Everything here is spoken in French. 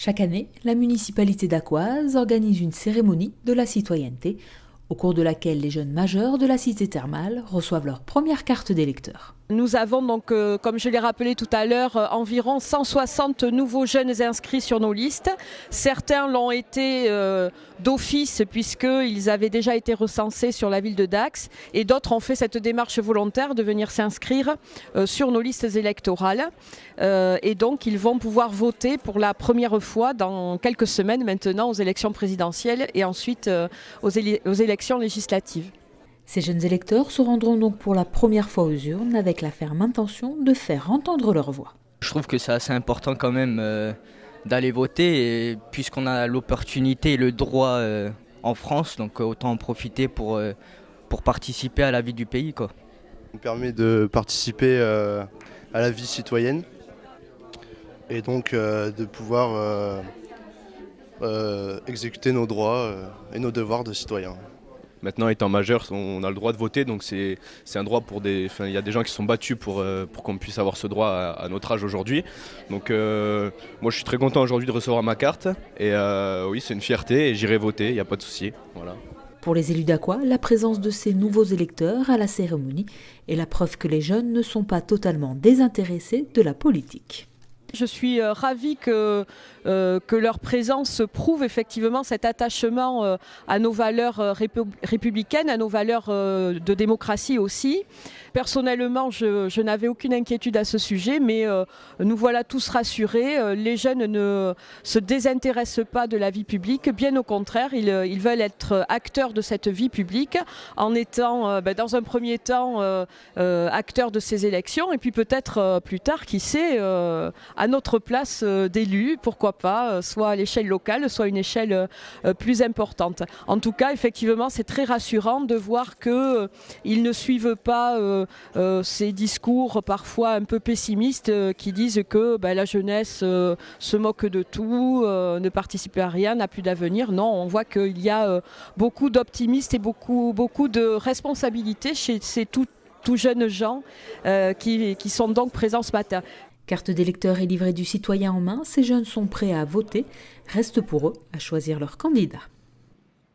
Chaque année, la municipalité d'Aquoise organise une cérémonie de la citoyenneté, au cours de laquelle les jeunes majeurs de la cité thermale reçoivent leur première carte d'électeur. Nous avons donc, comme je l'ai rappelé tout à l'heure, environ 160 nouveaux jeunes inscrits sur nos listes. Certains l'ont été d'office puisqu'ils avaient déjà été recensés sur la ville de Dax et d'autres ont fait cette démarche volontaire de venir s'inscrire sur nos listes électorales. Et donc ils vont pouvoir voter pour la première fois dans quelques semaines maintenant aux élections présidentielles et ensuite aux élections législatives. Ces jeunes électeurs se rendront donc pour la première fois aux urnes avec la ferme intention de faire entendre leur voix. Je trouve que c'est assez important quand même d'aller voter et puisqu'on a l'opportunité et le droit en France, donc autant en profiter pour participer à la vie du pays, quoi. Ça nous permet de participer à la vie citoyenne et donc de pouvoir exécuter nos droits et nos devoirs de citoyens. Maintenant, étant majeur, on a le droit de voter, donc c'est un droit pour il y a des gens qui se sont battus pour qu'on puisse avoir ce droit à notre âge aujourd'hui. Donc moi je suis très content aujourd'hui de recevoir ma carte et oui c'est une fierté et j'irai voter, il n'y a pas de souci. Voilà. Pour les élus d'Aqua, la présence de ces nouveaux électeurs à la cérémonie est la preuve que les jeunes ne sont pas totalement désintéressés de la politique. Je suis ravie que leur présence prouve effectivement cet attachement à nos valeurs républicaines, à nos valeurs de démocratie aussi. Personnellement, je n'avais aucune inquiétude à ce sujet, mais nous voilà tous rassurés. Les jeunes ne se désintéressent pas de la vie publique, bien au contraire, ils veulent être acteurs de cette vie publique en étant, dans un premier temps, acteurs de ces élections et puis peut-être plus tard, qui sait, à notre place d'élus, pourquoi pas, soit à l'échelle locale, soit à une échelle plus importante. En tout cas, effectivement, c'est très rassurant de voir qu'ils ne suivent pas ces discours parfois un peu pessimistes qui disent que la jeunesse se moque de tout, ne participe à rien, n'a plus d'avenir. Non, on voit qu'il y a beaucoup d'optimistes et beaucoup de responsabilités chez ces tout jeunes gens qui sont donc présents ce matin. Carte d'électeur et livret du citoyen en main, ces jeunes sont prêts à voter. Reste pour eux à choisir leur candidat.